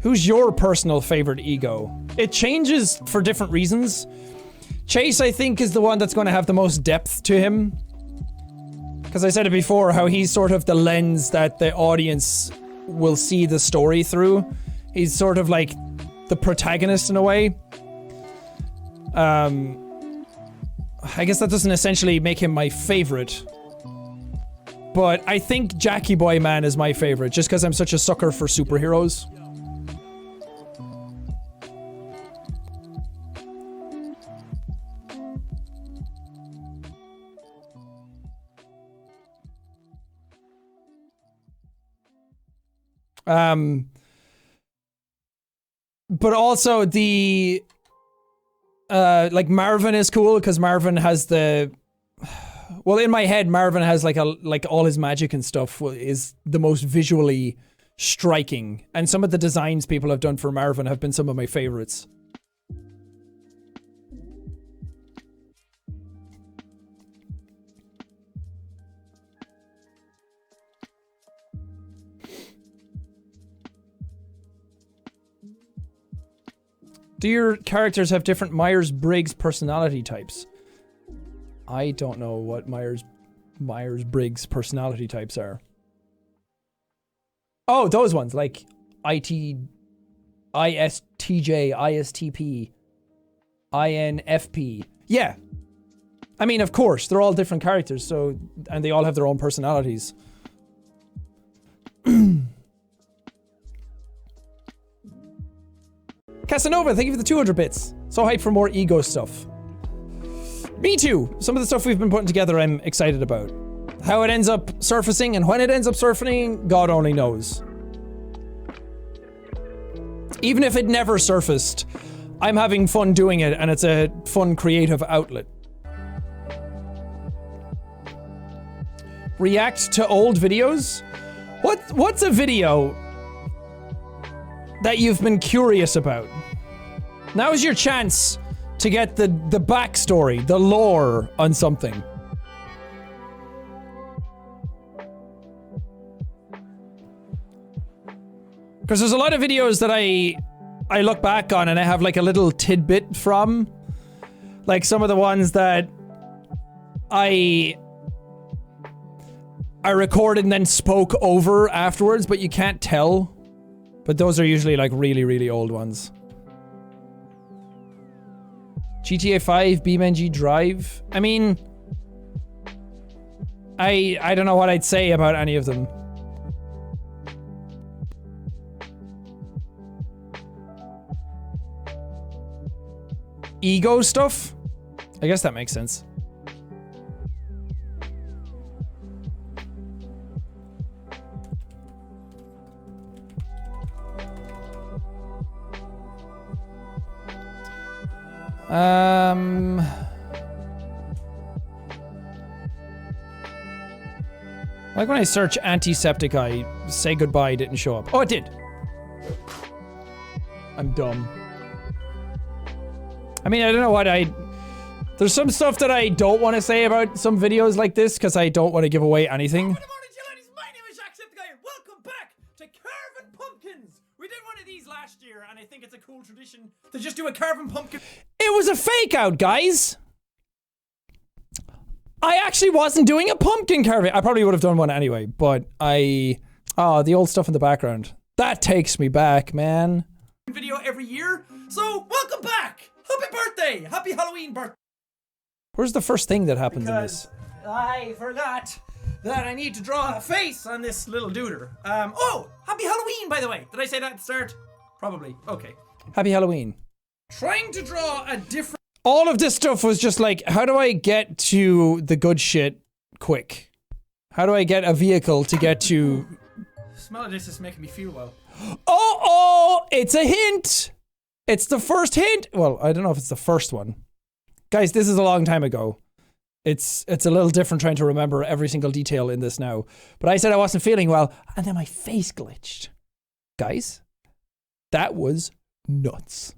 Who's your personal favorite ego? It changes for different reasons. Chase, I think, is the one that's going to have the most depth to him. Because I said it before, how he's sort of the lens that the audience will see the story through. He's sort of like the protagonist in a way. I guess that doesn't essentially make him my favorite. But I think Jackie Boy Man is my favorite, just because I'm such a sucker for superheroes. But also the, like Marvin is cool, because Marvin has the, well, in my head, Marvin has like all his magic and stuff is the most visually striking. And some of the designs people have done for Marvin have been some of my favorites. Do your characters have different Myers-Briggs personality types? I don't know what Myers-Briggs personality types are. Oh, those ones, like ISTJ, ISTP, INFP. Yeah. I mean, of course, they're all different characters, so, and they all have their own personalities. Casanova, thank you for the 200 bits. So hyped for more ego stuff. Me too. Some of the stuff we've been putting together I'm excited about. How it ends up surfacing and when it ends up surfacing, God only knows. Even if it never surfaced, I'm having fun doing it and it's a fun creative outlet. React to old videos? What's a video that you've been curious about? Now is your chance to get the backstory, the lore on something. Because there's a lot of videos that I look back on and I have like a little tidbit from. Like some of the ones that I recorded and then spoke over afterwards, but you can't tell. But those are usually like really, really old ones. GTA 5, BeamNG Drive. I mean, I don't know what I'd say about any of them. Ego stuff? I guess that makes sense. Like when I search Antisepticeye, say goodbye didn't show up. Oh, it did. I'm dumb. I mean, I don't know what there's some stuff that I don't want to say about some videos like this because I don't want to give away anything. Good morning, ladies. My name is Jacksepticeye and welcome back to Carving Pumpkins. We did one of these last year and I think it's a cool tradition to just do a carving pumpkin. It was a fake out, guys. I actually wasn't doing a pumpkin carving. I probably would have done one anyway, but the old stuff in the background. That takes me back, man. Video every year. So, welcome back. Happy birthday. Happy Halloween birthday. Where's the first thing that happens in this? I forgot that I need to draw a face on this little duder. Oh, happy Halloween, by the way. Did I say that at the start? Probably. Okay. Happy Halloween. Trying to draw a different... All of this stuff was just like, how do I get to the good shit quick? How do I get a vehicle to get to... The smell of this is making me feel well. Oh, it's a hint! It's the first hint! Well, I don't know if it's the first one. Guys, this is a long time ago. It's a little different trying to remember every single detail in this now. But I said I wasn't feeling well, and then my face glitched. Guys, that was nuts.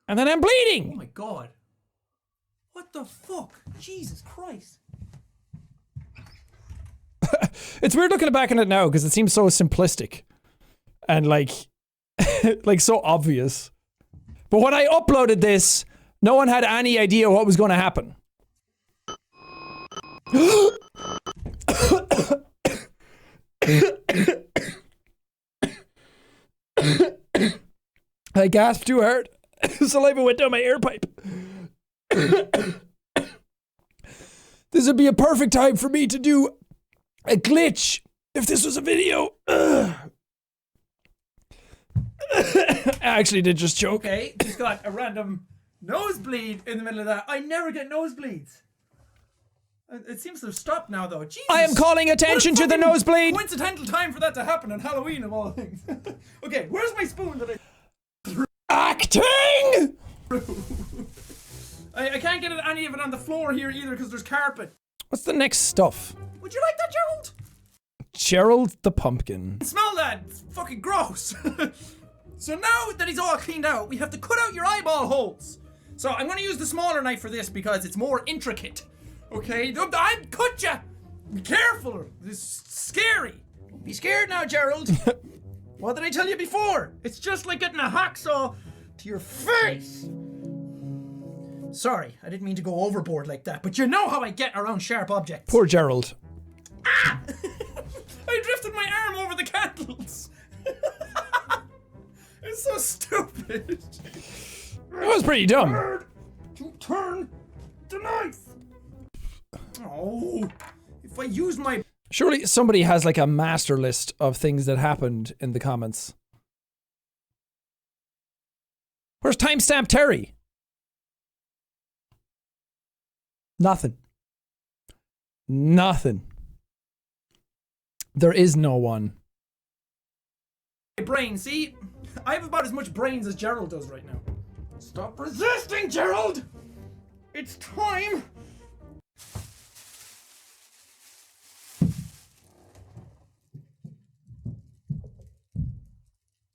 And then I'm bleeding! Oh my god. What the fuck? Jesus Christ. It's weird looking back on it now because it seems so simplistic and like like so obvious. But when I uploaded this, no one had any idea what was going to happen. I gasped too hard. Saliva went down my air pipe. This would be a perfect time for me to do a glitch if this was a video. I actually did just choke. Okay, just got a random nosebleed in the middle of that. I never get nosebleeds. It seems to have stopped now, though. Jesus. I am calling attention to the nosebleed. Coincidental time for that to happen on Halloween of all things. Okay, where's my spoon that Acting! I can't get any of it on the floor here either because there's carpet. What's the next stuff? Would you like that, Gerald? Gerald the pumpkin. Smell that. It's fucking gross. So now that he's all cleaned out, we have to cut out your eyeball holes. So I'm going to use the smaller knife for this because it's more intricate. Okay? I cut ya! Be careful. This is scary. Be scared now, Gerald. What did I tell you before? It's just like getting a hacksaw to your face. Sorry, I didn't mean to go overboard like that, but you know how I get around sharp objects. Poor Gerald. Ah! I drifted my arm over the candles. It's so stupid. That was pretty dumb. To turn the knife. Oh, if I use my... Surely somebody has like a master list of things that happened in the comments. Where's Timestamp Terry? Nothing. Nothing. There is no one. Brain, see? I have about as much brains as Gerald does right now. Stop resisting, Gerald! It's time!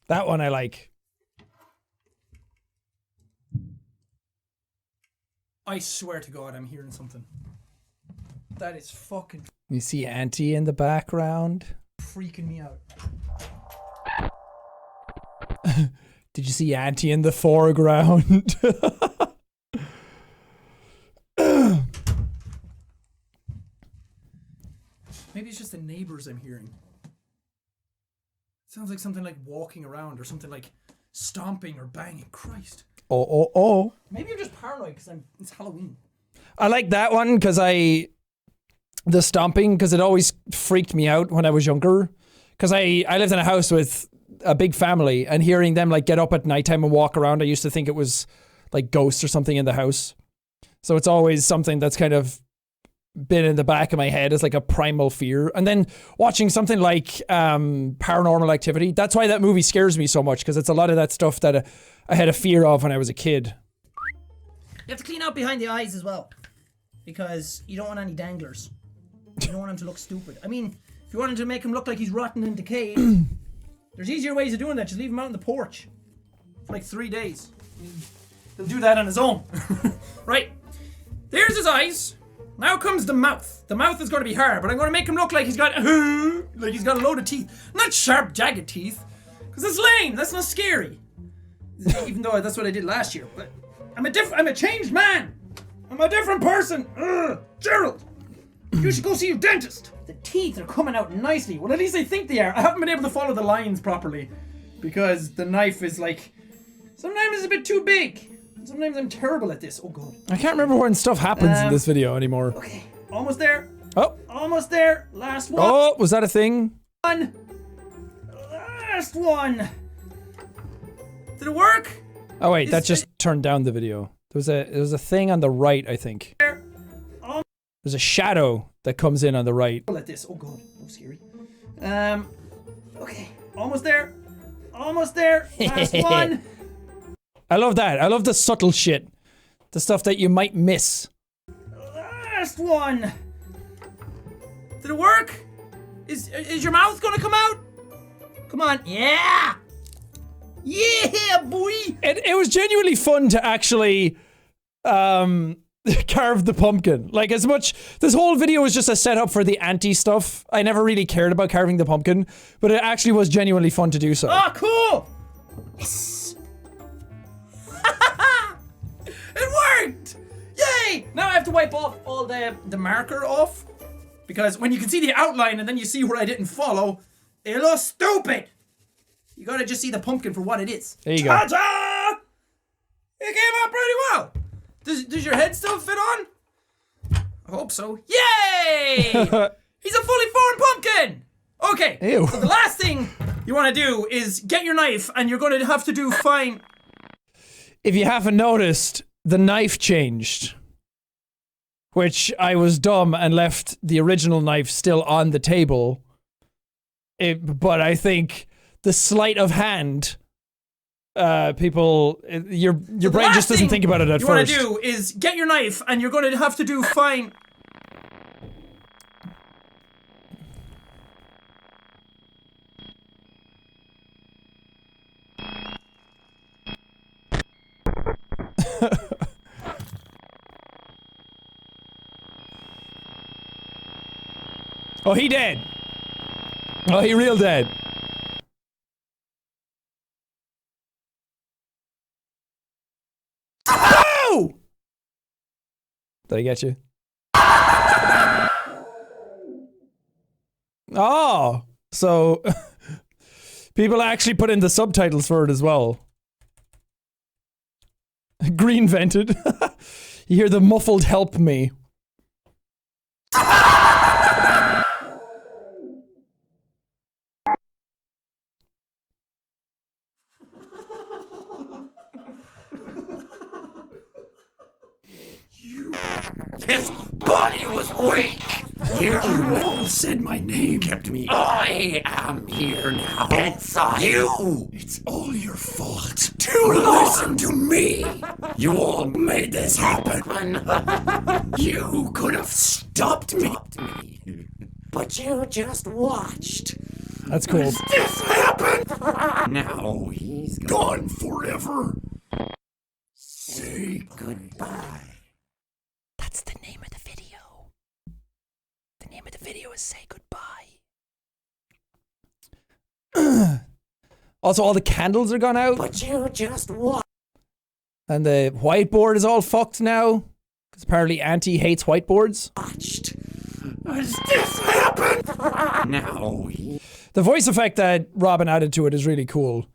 That one I like. I swear to God, I'm hearing something. That is fucking You see Auntie in the background? freaking me out. Did you see Auntie in the foreground? Maybe it's just the neighbors I'm hearing. Sounds like something like walking around or something like stomping or banging. Christ. Oh. Maybe I'm just paranoid because it's Halloween. I like that one because the stomping, because it always freaked me out when I was younger. Because I lived in a house with a big family, and hearing them like get up at nighttime and walk around, I used to think it was like ghosts or something in the house. So it's always something that's kind of been in the back of my head as like a primal fear. And then watching something like Paranormal Activity, that's why that movie scares me so much, because it's a lot of that stuff that I had a fear of when I was a kid. You have to clean out behind the eyes as well, because you don't want any danglers. You don't want him to look stupid. I mean, if you wanted to make him look like he's rotten and decayed, there's easier ways of doing that. Just leave him out on the porch for like 3 days. He'll do that on his own. Right. There's his eyes. Now comes the mouth. The mouth is going to be hard, but I'm going to make him look like he's got a load of teeth. Not sharp, jagged teeth. Because that's lame. That's not scary. Even though that's what I did last year. But I'm a changed man. I'm a different person. Gerald, you should go see your dentist. The teeth are coming out nicely. Well, at least I think they are. I haven't been able to follow the lines properly because the knife is like, sometimes it's a bit too big. Sometimes I'm terrible at this. Oh god. I can't remember when stuff happens in this video anymore. Okay, almost there. Oh. Almost there. Last one. Oh, was that a thing? Last one. Did it work? Oh wait, that just turned down the video. There was a thing on the right, I think. There's a shadow that comes in on the right. At this. Oh god, oh scary. Okay, almost there. Almost there. Last one. I love that. I love the subtle shit. The stuff that you might miss. Last one. Did it work? Is your mouth gonna come out? Come on. Yeah! Yeah, boy! It was genuinely fun to actually carved the pumpkin. Like, as much, this whole video was just a setup for the anti stuff. I never really cared about carving the pumpkin, but it actually was genuinely fun to do so. Oh, cool! Yes! It worked! Yay! Now I have to wipe off all the marker off, because when you can see the outline and then you see where I didn't follow, it looks stupid! You gotta just see the pumpkin for what it is. There you go. Ta-da! It came out pretty well! Does your head still fit on? I hope so. Yay! He's a fully formed pumpkin! Okay, Ew. so the last thing you want to do is get your knife, and you're going to have to do fine. If you haven't noticed, the knife changed. Which I was dumb and left the original knife still on the table. But I think the sleight of hand, your brain just doesn't think about it at first. What you want to do is get your knife, and you're going to have to do fine. Oh, he dead. Oh, he real dead. Oh! Did I get you? Oh, so people actually put in the subtitles for it as well. Green vented. You hear the muffled help me. His body was weak. You all said my name. Kept me. I am here now. It's you. It's all your fault. Listen to me. You all made this happen. You could have stopped me. But you just watched. That's cool. This happened. Now he's gone forever. Say goodbye. That's the name of the video. The name of the video is Say Goodbye. Also, all the candles are gone out. But you just watched. And the whiteboard is all fucked now. Because apparently Auntie hates whiteboards. As this happened. Now he. The voice effect that Robin added to it is really cool.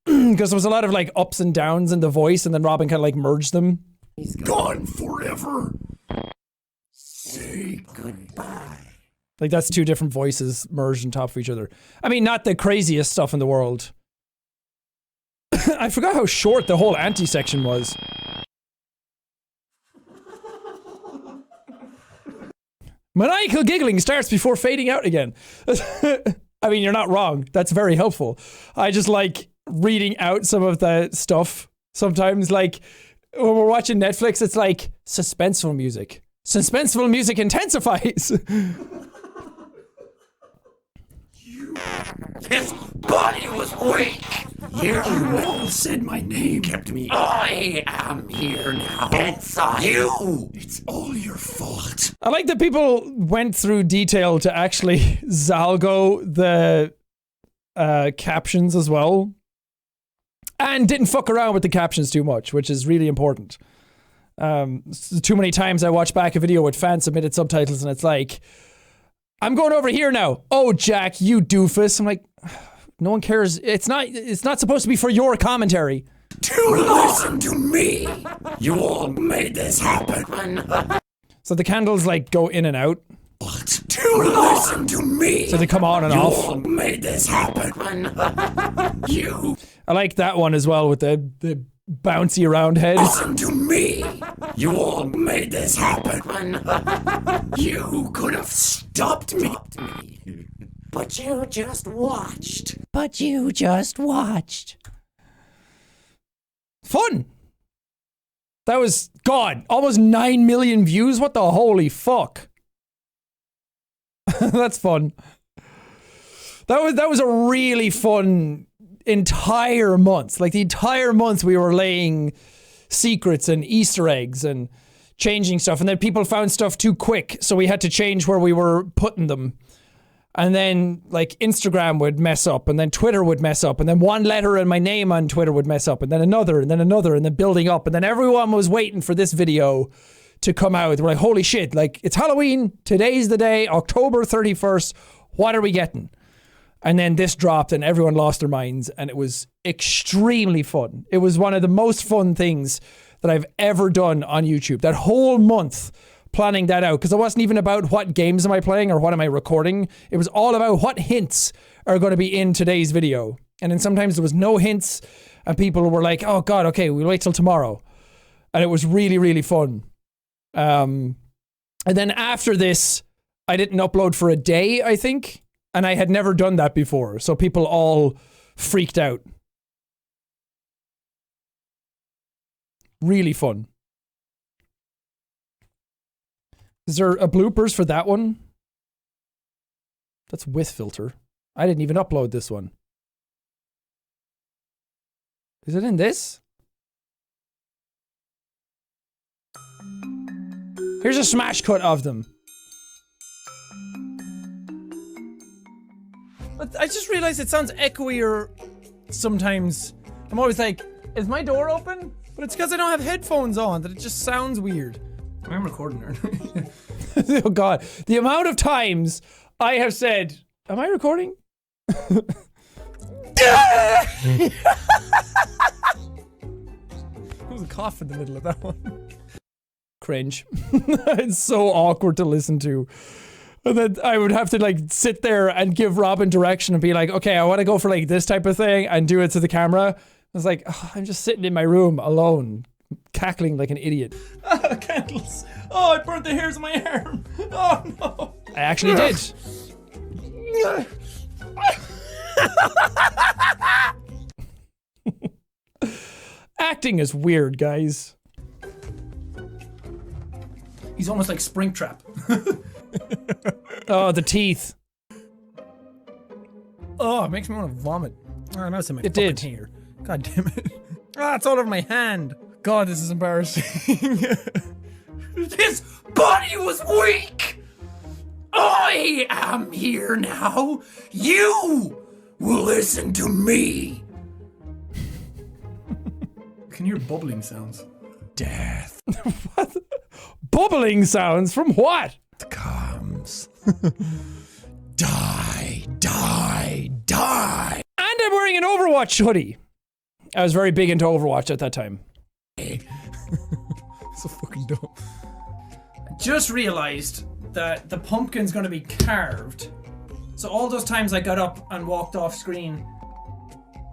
Because there was a lot of like ups and downs in the voice, and then Robin kind of like merged them. He's gone forever. Say goodbye. Like, that's two different voices merged on top of each other. I mean, not the craziest stuff in the world. I forgot how short the whole Auntie section was. Maniacal giggling starts before fading out again. I mean, you're not wrong. That's very helpful. I just like reading out some of the stuff. Sometimes, like, when we're watching Netflix, it's like, suspenseful music. Suspenseful music intensifies. His body was weak. You all said my name. Kept me. I am here now. It's you. It's all your fault. I like that people went through detail to actually Zalgo the captions as well. And didn't fuck around with the captions too much, which is really important. Too many times I watch back a video with fan submitted subtitles and it's like, I'm going over here now. Oh, Jack, you doofus. I'm like, no one cares. It's not supposed to be for your commentary. Listen to me. You all made this happen. So the candles like go in and out. Listen to me. So they come on and off. You all made this happen. You. I like that one as well with the bouncy around head. Listen to me. You all made this happen. You could have stopped me. But you just watched. Fun. That was, God, almost 9 million views. What the holy fuck? That's fun. That was a really fun entire month. Like the entire month we were laying secrets and Easter eggs and changing stuff, and then people found stuff too quick, so we had to change where we were putting them. And then like Instagram would mess up, and then Twitter would mess up, and then one letter in my name on Twitter would mess up, and then another, and then another, and then building up, and then everyone was waiting for this video to come out. They were like, holy shit, like it's Halloween, today's the day, October 31st, what are we getting? And then this dropped and everyone lost their minds, and it was extremely fun. It was one of the most fun things that I've ever done on YouTube. That whole month planning that out, because it wasn't even about what games am I playing or what am I recording. It was all about what hints are going to be in today's video. And then sometimes there was no hints and people were like, oh God, okay, we'll wait till tomorrow. And it was really, really fun. And then after this, I didn't upload for a day, I think. And I had never done that before. So people all freaked out. Really fun. Is there a bloopers for that one? That's with filter. I didn't even upload this one. Is it in this? Here's a smash cut of them. But I just realized it sounds echoier sometimes. I'm always like, is my door open? But it's because I don't have headphones on that it just sounds weird. I'm recording there. Oh God. The amount of times I have said, am I recording? There was a cough in the middle of that one. Cringe. It's so awkward to listen to. And then I would have to like sit there and give Robin direction and be like, okay, I want to go for like this type of thing and do it to the camera. I was like, oh, I'm just sitting in my room alone, cackling like an idiot. Candles. Oh, I burnt the hairs on my arm. Oh no. I actually did. Acting is weird, guys. He's almost like Springtrap. Oh, the teeth. Oh, it makes me want to vomit. Oh, now it's in my It did. hair. God damn it. Ah, it's all over my hand. God, this is embarrassing. This body was weak! I am here now. You will listen to me. I can hear bubbling sounds. Death What? Bubbling sounds from what? comes. Die, die, die. And I'm wearing an Overwatch hoodie. I was very big into Overwatch at that time. So fucking dumb. I just realized that the pumpkin's gonna be carved. So all those times I got up and walked off screen,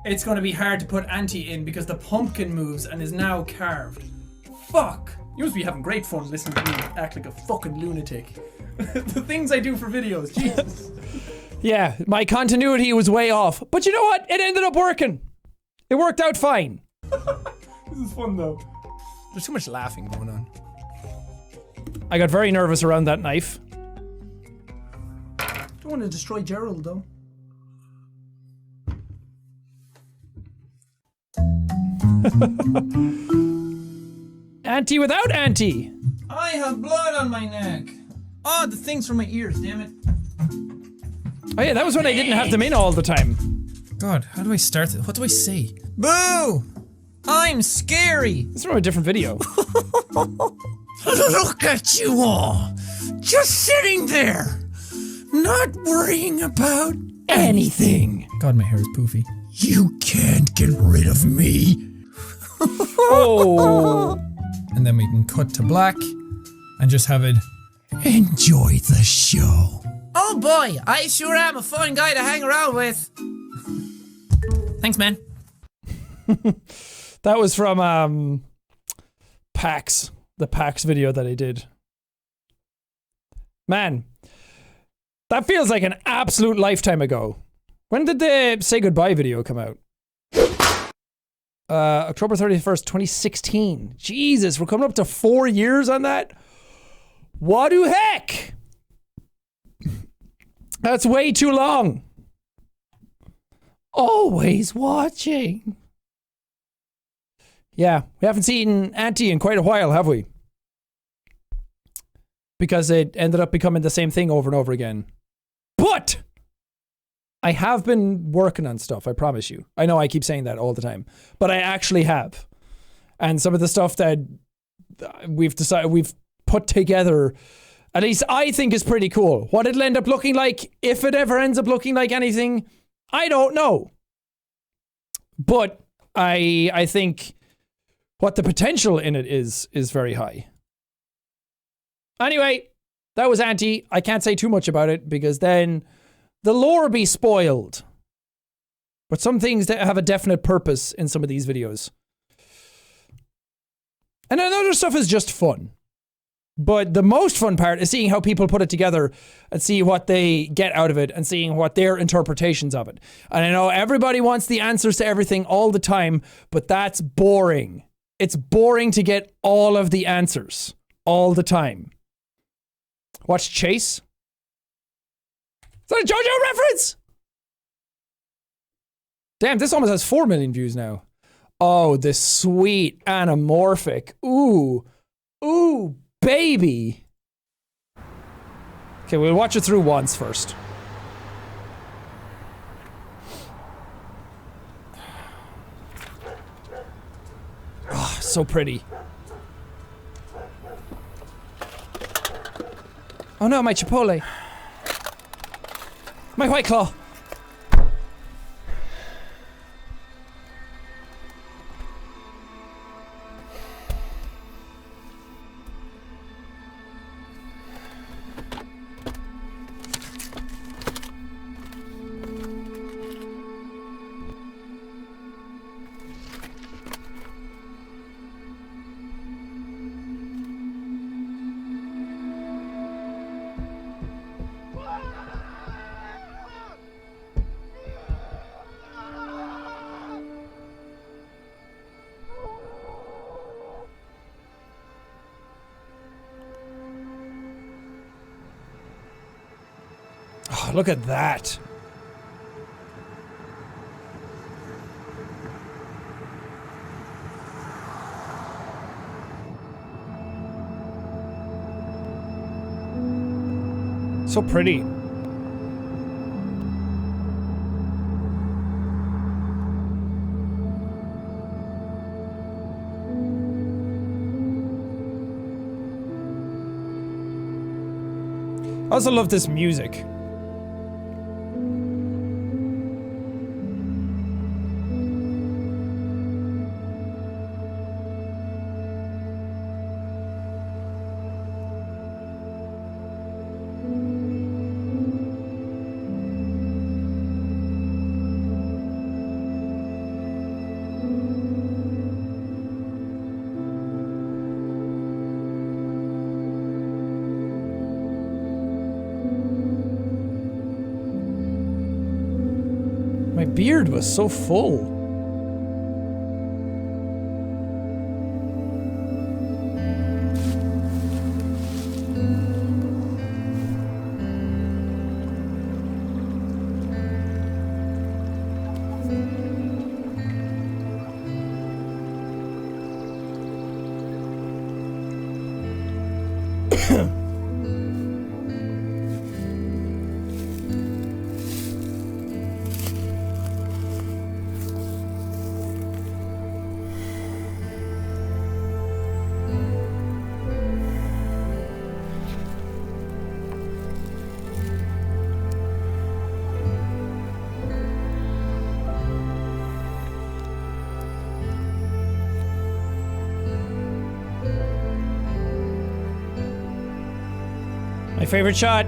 it's gonna be hard to put Auntie in because the pumpkin moves and is now carved. Fuck! You must be having great fun listening to me act like a fucking lunatic. The things I do for videos, Jesus. Yeah, my continuity was way off. But you know what? It ended up working. It worked out fine. This is fun though. There's too much laughing going on. I got very nervous around that knife. Don't want to destroy Gerald though. Auntie without auntie. I have blood on my neck. Oh, the things from my ears, damn it. Oh yeah, that was when I didn't have them in all the time. God, how do I start it? What do I say? Boo! I'm scary! This is from a different video. Look at you all. Just sitting there. Not worrying about anything. God, my hair is poofy. You can't get rid of me. Oh. And then we can cut to black and just have it. Enjoy the show. Oh boy, I sure am a fun guy to hang around with. Thanks, man. That was from PAX, the PAX video that I did. Man, that feels like an absolute lifetime ago. When did the Say Goodbye video come out? October 31st, 2016. Jesus, we're coming up to 4 years on that? What the heck? That's way too long. Always watching. Yeah, we haven't seen Auntie in quite a while, have we? because it ended up becoming the same thing over and over again. But I have been working on stuff, I promise you. I know I keep saying that all the time, but I actually have. And some of the stuff that we've put together, at least I think, is pretty cool. What it'll end up looking like, if it ever ends up looking like anything, I don't know. But I think what the potential in it is very high. Anyway, that was Anti. I can't say too much about it because then the lore be spoiled. But some things that have a definite purpose in some of these videos. And then other stuff is just fun. But the most fun part is seeing how people put it together and see what they get out of it and seeing what their interpretations of it. And I know everybody wants the answers to everything all the time, but that's boring. It's boring to get all of the answers all the time. Watch Chase. Is that a JoJo reference? Damn, this almost has 4 million views now. Oh, this sweet anamorphic. Ooh. Ooh, baby. Okay, we'll watch it through once first. Oh, so pretty. Oh no, my Chipotle. My White Claw. Oh, look at that. So pretty. I also love this music. My beard was so full. My favorite shot.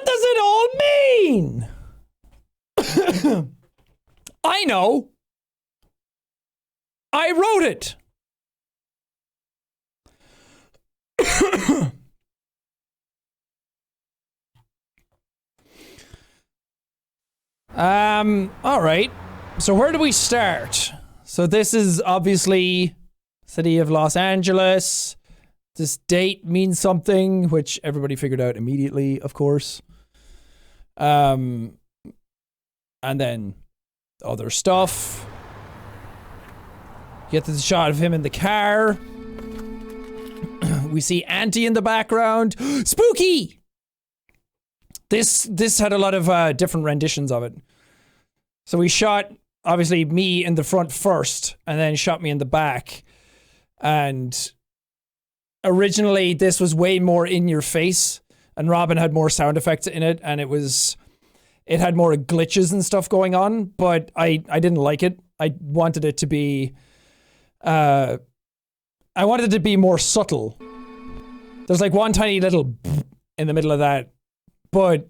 What does it all mean? I know. I wrote it. All right. So where do we start? So this is obviously city of Los Angeles. This date means something, which everybody figured out immediately, of course. And then other stuff. Get this shot of him in the car. We see Auntie in the background. Spooky! This had a lot of different renditions of it. So we shot, obviously, me in the front first, and then shot me in the back. And originally, this was way more in your face, and Robin had more sound effects in it, and it had more glitches and stuff going on, but I didn't like it. I wanted it to be, I wanted it to be more subtle. There's like one tiny little in the middle of that, but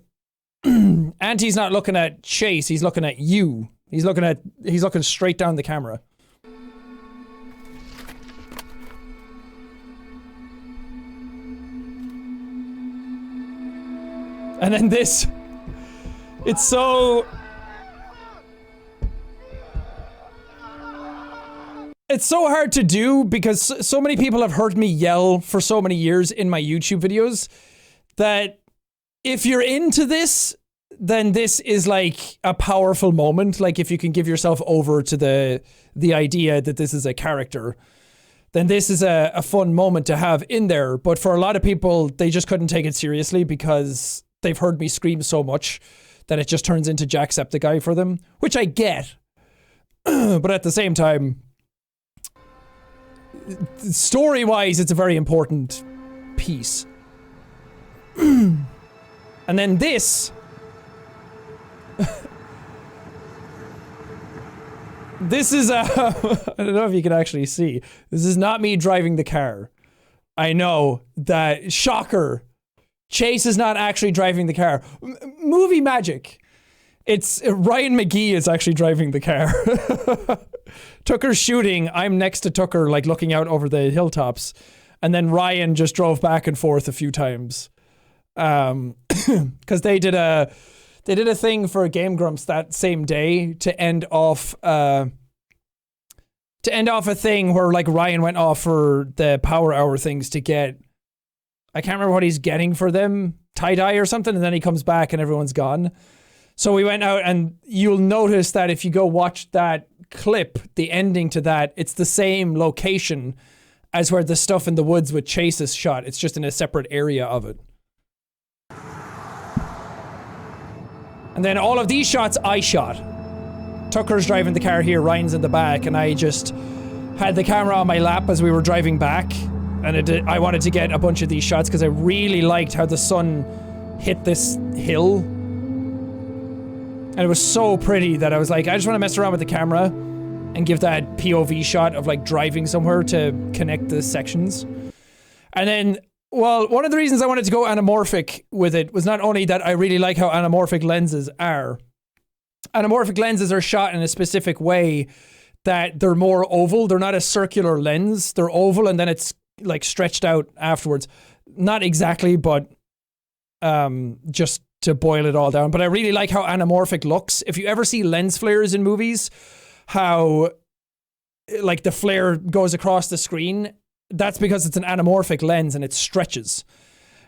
Auntie's not looking at Chase, he's looking at you. He's looking straight down the camera. And then this, it's so hard to do because so many people have heard me yell for so many years in my YouTube videos that if you're into this, then this is like a powerful moment. Like if you can give yourself over to the idea that this is a character, then this is a fun moment to have in there. But for a lot of people, they just couldn't take it seriously because they've heard me scream so much that it just turns into Jacksepticeye for them, which I get. But at the same time, story-wise, it's a very important piece. And then this... this is I don't know if you can actually see. This is not me driving the car. I know that, shocker, Chase is not actually driving the car. Movie magic. It's Ryan McGee is actually driving the car. Tucker's shooting. I'm next to Tucker, like looking out over the hilltops. And then Ryan just drove back and forth a few times. Because they did a thing for Game Grumps that same day to end off a thing where like Ryan went off for the power hour things to get, I can't remember what he's getting for them, tie-dye or something, and then he comes back and everyone's gone. So we went out, and you'll notice that if you go watch that clip, the ending to that, it's the same location as where the stuff in the woods with Chase is shot. It's just in a separate area of it. And then all of these shots I shot. Tucker's driving the car here, Ryan's in the back, and I just had the camera on my lap as we were driving back. And I wanted to get a bunch of these shots because I really liked how the sun hit this hill. And it was so pretty that I was like, I just want to mess around with the camera and give that POV shot of like driving somewhere to connect the sections. And then, well, one of the reasons I wanted to go anamorphic with it was not only that I really like how anamorphic lenses are. Anamorphic lenses are shot in a specific way that they're more oval. They're not a circular lens. They're oval and then it's like stretched out afterwards. Not exactly, but just to boil it all down. But I really like how anamorphic looks. If you ever see lens flares in movies, how like the flare goes across the screen, that's because it's an anamorphic lens and it stretches.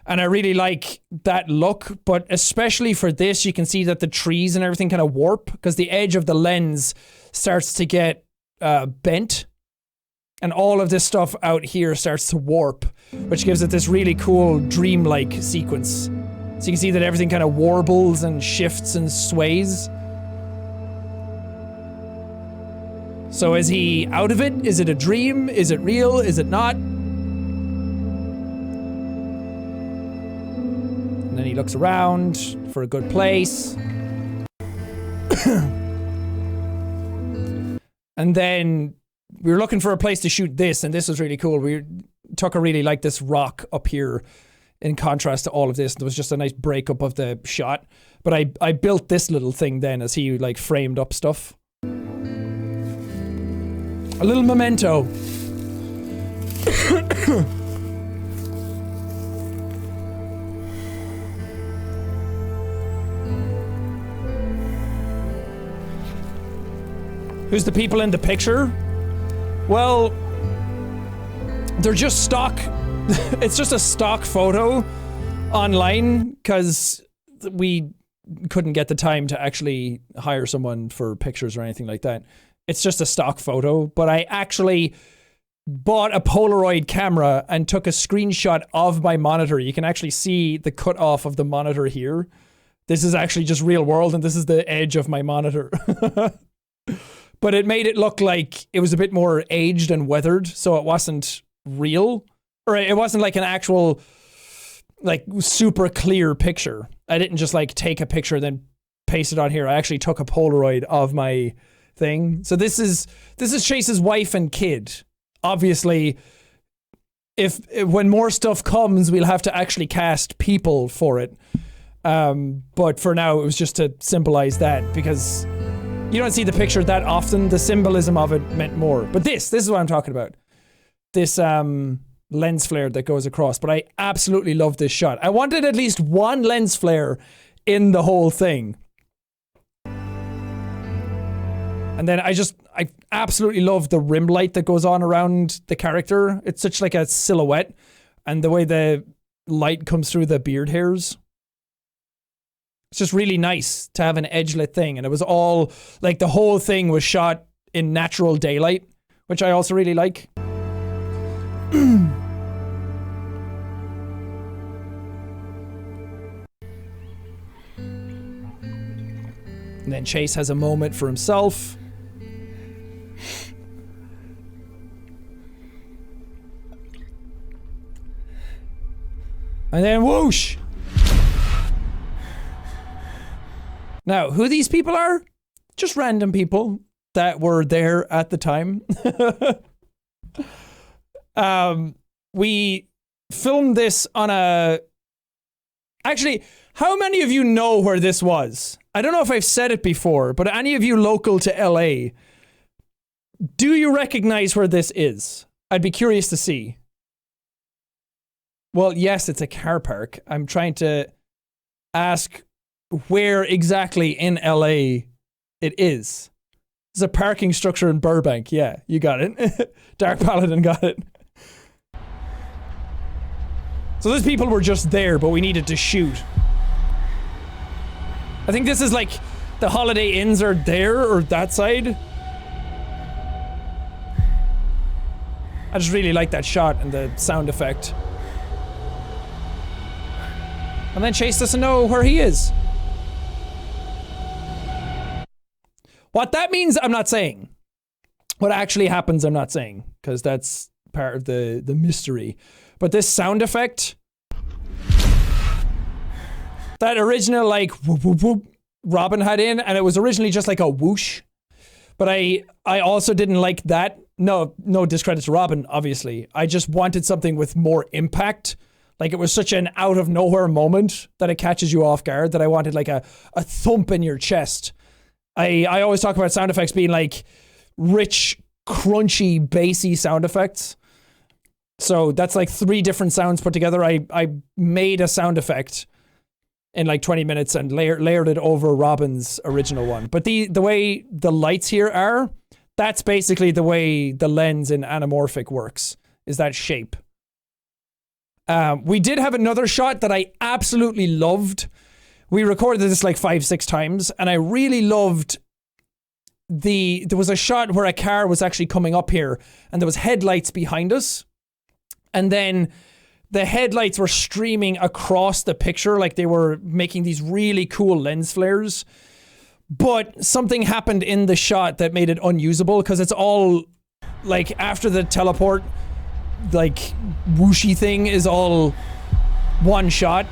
And I really like that look, but especially for this, you can see that the trees and everything kind of warp because the edge of the lens starts to get bent. And all of this stuff out here starts to warp, which gives it this really cool dreamlike sequence. So you can see that everything kind of warbles and shifts and sways. So is he out of it? Is it a dream? Is it real? Is it not? And then he looks around for a good place. And then we were looking for a place to shoot this, and this was really cool. Tucker really liked this rock up here in contrast to all of this. There was just a nice breakup of the shot. But I built this little thing then as he like framed up stuff. A little memento. Who's the people in the picture? Well, they're just stock. It's just a stock photo online because we couldn't get the time to actually hire someone for pictures or anything like that. It's just a stock photo, but I actually bought a Polaroid camera and took a screenshot of my monitor. You can actually see the cut off of the monitor here. This is actually just real world, and this is the edge of my monitor. But it made it look like it was a bit more aged and weathered, so it wasn't real. Or it wasn't like an actual, like, super clear picture. I didn't just, like, take a picture and then paste it on here. I actually took a Polaroid of my thing. So this is Chase's wife and kid. Obviously, if when more stuff comes, we'll have to actually cast people for it. But for now, it was just to symbolize that, because you don't see the picture that often. The symbolism of it meant more. But this is what I'm talking about. This lens flare that goes across. But I absolutely love this shot. I wanted at least one lens flare in the whole thing. And then I absolutely love the rim light that goes on around the character. It's such like a silhouette. And the way the light comes through the beard hairs. It's just really nice to have an edge-lit thing. And it was all, like, the whole thing was shot in natural daylight, which I also really like. And then Chase has a moment for himself. And then whoosh! Now, who these people are? Just random people that were there at the time. We filmed this on a... Actually, how many of you know where this was? I don't know if I've said it before, but any of you local to LA, do you recognize where this is? I'd be curious to see. Well, yes, it's a car park. I'm trying to ask where exactly in LA it is. It's a parking structure in Burbank. Yeah, you got it. Dark Paladin got it. So those people were just there, but we needed to shoot. I think this is like the Holiday Inns are there or that side. I just really like that shot and the sound effect. And then Chase doesn't know where he is. What that means, I'm not saying. What actually happens, I'm not saying. Because that's part of the mystery. But this sound effect... That original, like, whoop, whoop, whoop, Robin had in, and it was originally just like a whoosh. But I also didn't like that. No discredit to Robin, obviously. I just wanted something with more impact. Like, it was such an out-of-nowhere moment that it catches you off guard that I wanted, like, a thump in your chest. I always talk about sound effects being, like, rich, crunchy, bassy sound effects. So that's, like, 3 different sounds put together. I made a sound effect in, like, 20 minutes and layered it over Robin's original one. But the way the lights here are, that's basically the way the lens in anamorphic works, is that shape. We did have another shot that I absolutely loved. We recorded this like 5-6 times, and I really loved there was a shot where a car was actually coming up here, and there was headlights behind us, and then the headlights were streaming across the picture, like they were making these really cool lens flares. But something happened in the shot that made it unusable, because it's all like after the teleport, like whooshy thing is all one shot,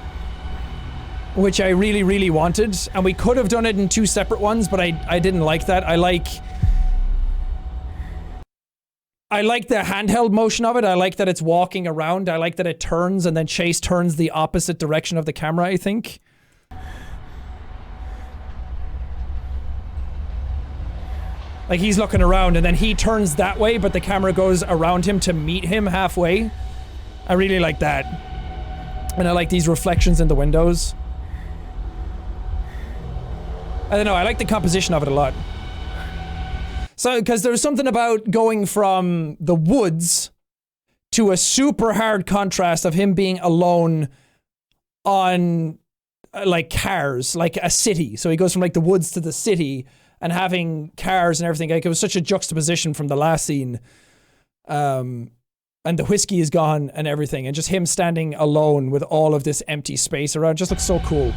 which I really, really wanted. And we could have done it in 2 separate ones, but I didn't like that. I I like the handheld motion of it. I like that it's walking around. I like that it turns and then Chase turns the opposite direction of the camera, I think. Like he's looking around and then he turns that way, but the camera goes around him to meet him halfway. I really like that. And I like these reflections in the windows. I don't know, I like the composition of it a lot. So, because there's something about going from the woods to a super hard contrast of him being alone on, like, cars, like a city. So he goes from, like, the woods to the city and having cars and everything. Like, it was such a juxtaposition from the last scene. And the whiskey is gone and everything. And just him standing alone with all of this empty space around just looks so cool.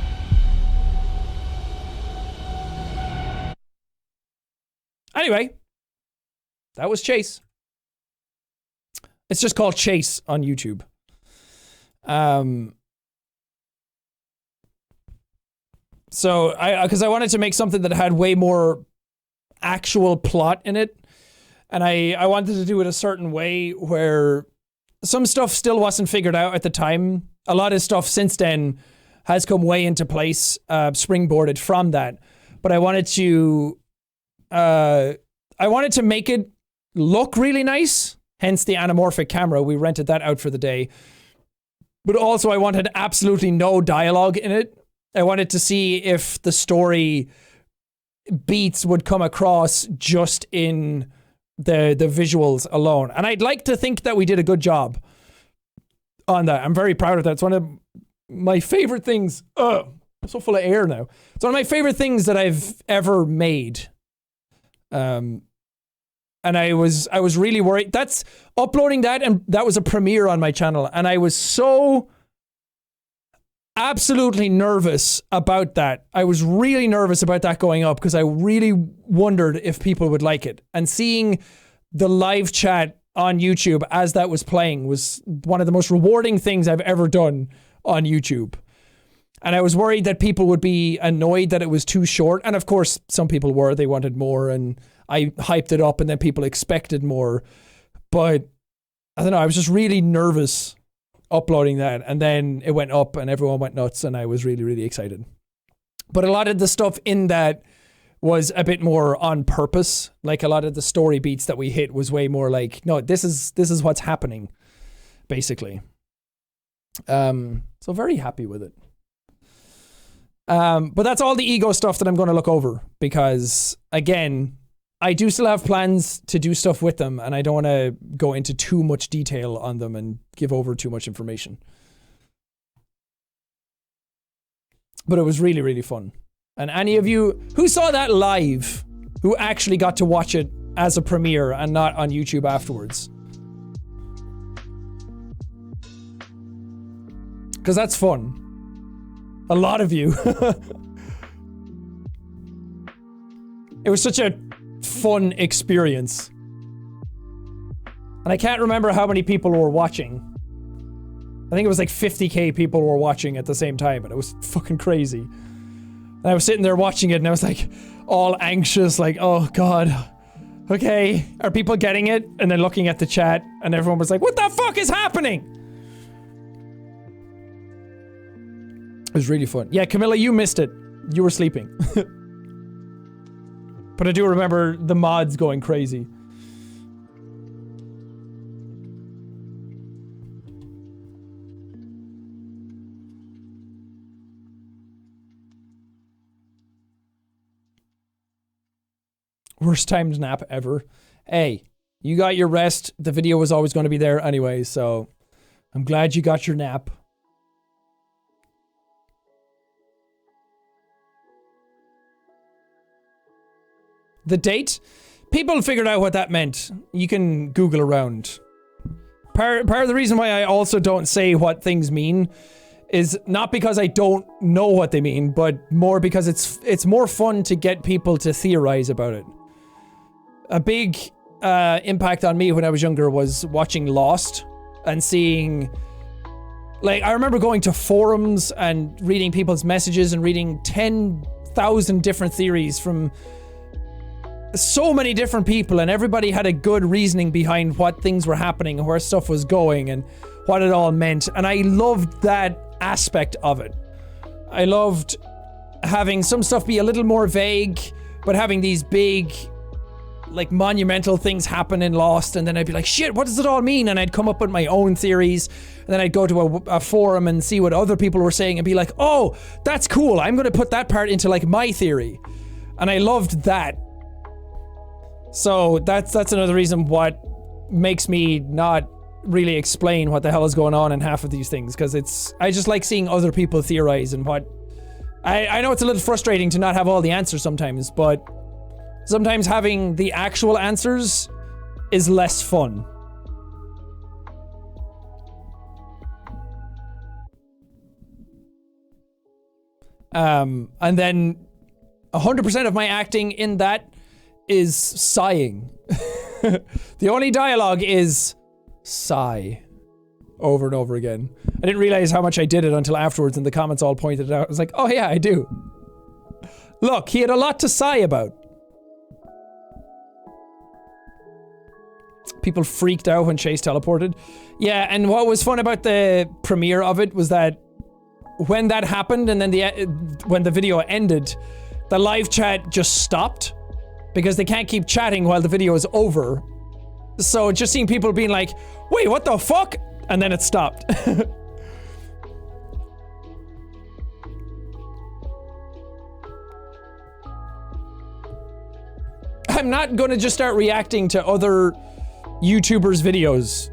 Anyway, that was Chase. It's just called Chase on YouTube. So because I wanted to make something that had way more actual plot in it, and I wanted to do it a certain way where some stuff still wasn't figured out at the time. A lot of stuff since then has come way into place, springboarded from that. But I wanted to make it look really nice, hence the anamorphic camera. We rented that out for the day. But also I wanted absolutely no dialogue in it. I wanted to see if the story beats would come across just in the visuals alone. And I'd like to think that we did a good job on that. I'm very proud of that. It's one of my favorite things. I'm so full of air now. It's one of my favorite things that I've ever made. And I was really worried. That's uploading that, and that was a premiere on my channel, and I was so absolutely nervous about that. I was really nervous about that going up because I really wondered if people would like it. And seeing the live chat on YouTube as that was playing was one of the most rewarding things I've ever done on YouTube. And I was worried that people would be annoyed that it was too short. And of course, some people were. They wanted more, and I hyped it up, and then people expected more. But I don't know, I was just really nervous uploading that. And then it went up and everyone went nuts, and I was really, really excited. But a lot of the stuff in that was a bit more on purpose. Like a lot of the story beats that we hit was way more like, no, this is what's happening, basically. So very happy with it. But that's all the ego stuff that I'm going to look over because, again, I do still have plans to do stuff with them, and I don't want to go into too much detail on them and give over too much information. But it was really, really fun. And any of you who saw that live, who actually got to watch it as a premiere and not on YouTube afterwards. Because that's fun. A lot of you. It was such a fun experience. And I can't remember how many people were watching. I think it was like 50k people were watching at the same time, and it was fucking crazy. And I was sitting there watching it, and I was like, all anxious, like, oh god. Okay, are people getting it? And then looking at the chat, and everyone was like, what the fuck is happening? It was really fun. Yeah, Camilla, you missed it. You were sleeping. But I do remember the mods going crazy. Worst timed nap ever. Hey, you got your rest. The video was always going to be there anyway, so I'm glad you got your nap. The date? People figured out what that meant. You can Google around. Part of the reason why I also don't say what things mean is not because I don't know what they mean, but more because it's more fun to get people to theorize about it. A big impact on me when I was younger was watching Lost and seeing... Like, I remember going to forums and reading people's messages and reading 10,000 different theories from so many different people, and everybody had a good reasoning behind what things were happening and where stuff was going and what it all meant. And I loved that aspect of it. I loved having some stuff be a little more vague, but having these big, like, monumental things happen in Lost, and then I'd be like, shit, what does it all mean? And I'd come up with my own theories, and then I'd go to a forum and see what other people were saying and be like, oh, that's cool, I'm gonna put that part into, like, my theory. And I loved that. So that's another reason what makes me not really explain what the hell is going on in half of these things, because I just like seeing other people theorize and what... I know it's a little frustrating to not have all the answers sometimes, but sometimes having the actual answers is less fun. And then 100% of my acting in that is sighing. The only dialogue is sigh over and over again. I didn't realize how much I did it until afterwards, and the comments all pointed it out. I was like, oh yeah, I do. Look, he had a lot to sigh about. People freaked out when Chase teleported. Yeah, and what was fun about the premiere of it was that when that happened, and then when the video ended, the live chat just stopped because they can't keep chatting while the video is over. So just seeing people being like, wait, what the fuck? And then it stopped. I'm not gonna just start reacting to other YouTubers' videos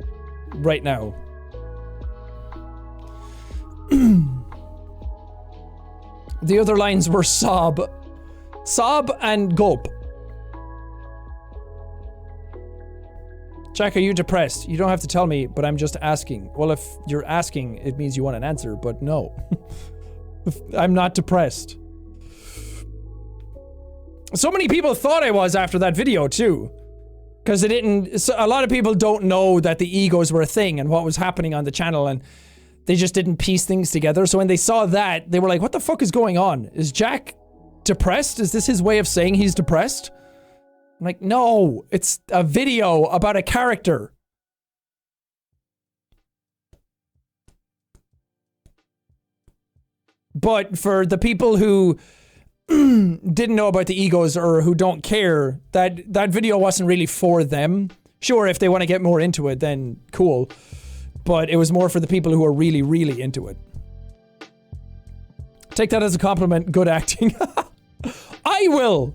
right now. The other lines were sob and gulp. Jack, are you depressed? You don't have to tell me, but I'm just asking. Well, if you're asking, it means you want an answer, but no. I'm not depressed. So many people thought I was after that video, too. Because it didn't... So a lot of people don't know that the egos were a thing and what was happening on the channel, and they just didn't piece things together. So when they saw that, they were like, what the fuck is going on? Is Jack depressed? Is this his way of saying he's depressed? I'm like, no, it's a video about a character. But for the people who didn't know about the egos or who don't care, that video wasn't really for them. Sure, if they want to get more into it, then cool. But it was more for the people who are really, really into it. Take that as a compliment. Good acting. I will!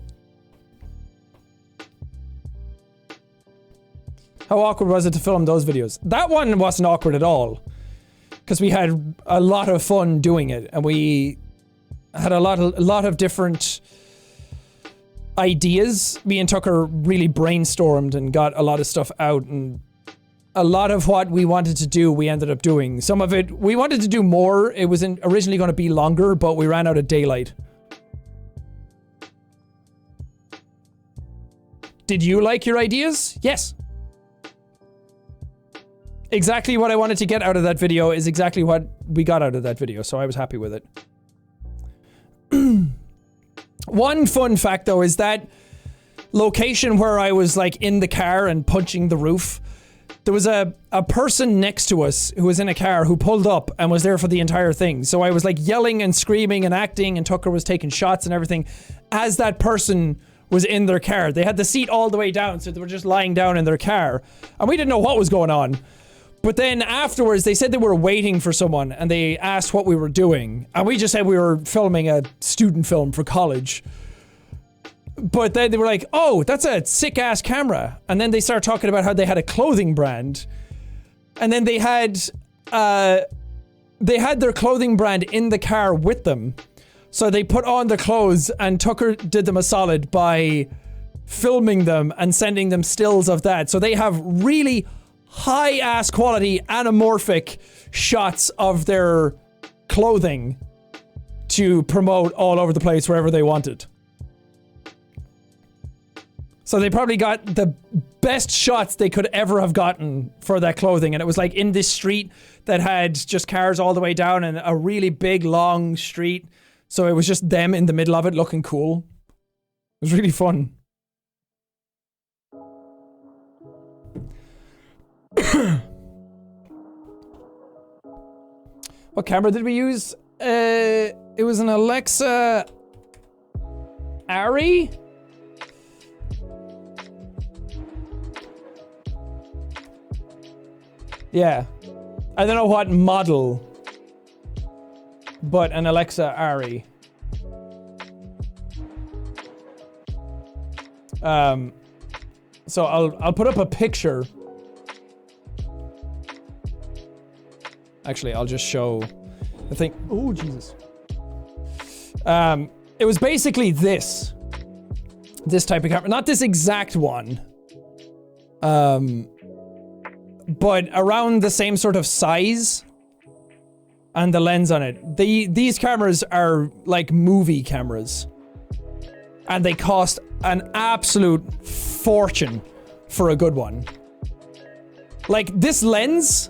How awkward was it to film those videos? That one wasn't awkward at all. Because we had a lot of fun doing it, and we had a lot of different ideas. Me and Tucker really brainstormed and got a lot of stuff out, and a lot of what we wanted to do, we ended up doing. Some of it, we wanted to do more. It was originally going to be longer, but we ran out of daylight. Did you like your ideas? Yes. Exactly what I wanted to get out of that video is exactly what we got out of that video, so I was happy with it. One fun fact, though, is that location where I was, like, in the car and punching the roof, there was a person next to us who was in a car who pulled up and was there for the entire thing. So I was, like, yelling and screaming and acting, and Tucker was taking shots and everything as that person was in their car. They had the seat all the way down, so they were just lying down in their car. And we didn't know what was going on. But then afterwards, they said they were waiting for someone, and they asked what we were doing. And we just said we were filming a student film for college. But then they were like, oh, that's a sick-ass camera. And then they started talking about how they had a clothing brand. And then they had their clothing brand in the car with them. So they put on the clothes, and Tucker did them a solid by filming them and sending them stills of that. So they have really high-ass quality anamorphic shots of their clothing to promote all over the place wherever they wanted. So they probably got the best shots they could ever have gotten for that clothing, and it was like in this street that had just cars all the way down and a really big long street, so it was just them in the middle of it looking cool. It was really fun. What camera did we use? It was an Alexa Ari? Yeah. I don't know what model, but an Alexa Ari. So I'll put up a picture. Actually, I'll just show the thing. Oh, Jesus. It was basically this type of camera, not this exact one. But around the same sort of size and the lens on it. These cameras are like movie cameras. And they cost an absolute fortune for a good one. Like this lens,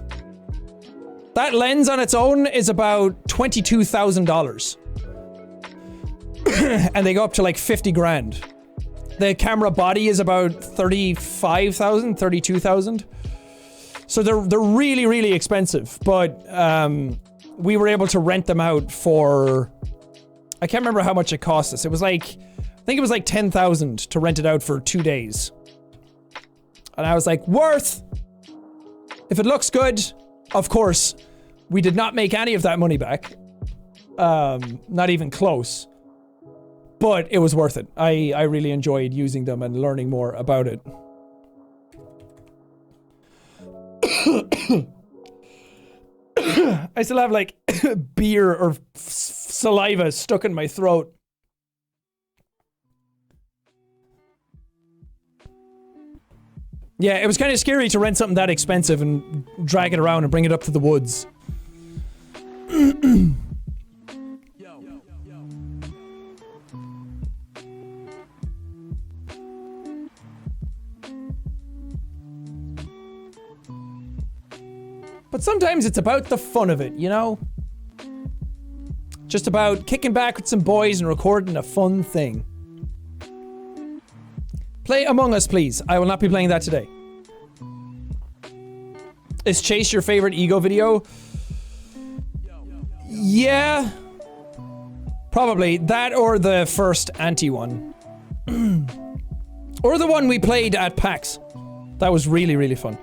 that lens on its own is about $22,000. And they go up to like 50 grand. The camera body is about 35,000, 32,000. So they're really, really expensive, but we were able to rent them out for, I can't remember how much it cost us. It was like, I think it was like 10,000 to rent it out for 2 days. And I was like, worth! If it looks good, of course, we did not make any of that money back. Not even close. But it was worth it. I really enjoyed using them and learning more about it. I still have like beer or saliva stuck in my throat. Yeah, it was kind of scary to rent something that expensive and drag it around and bring it up to the woods. But sometimes it's about the fun of it, you know? Just about kicking back with some boys and recording a fun thing. Play Among Us, please. I will not be playing that today. Is Chase your favorite ego video? Yeah. Probably. That or the first anti one. Or the one we played at PAX. That was really, really fun.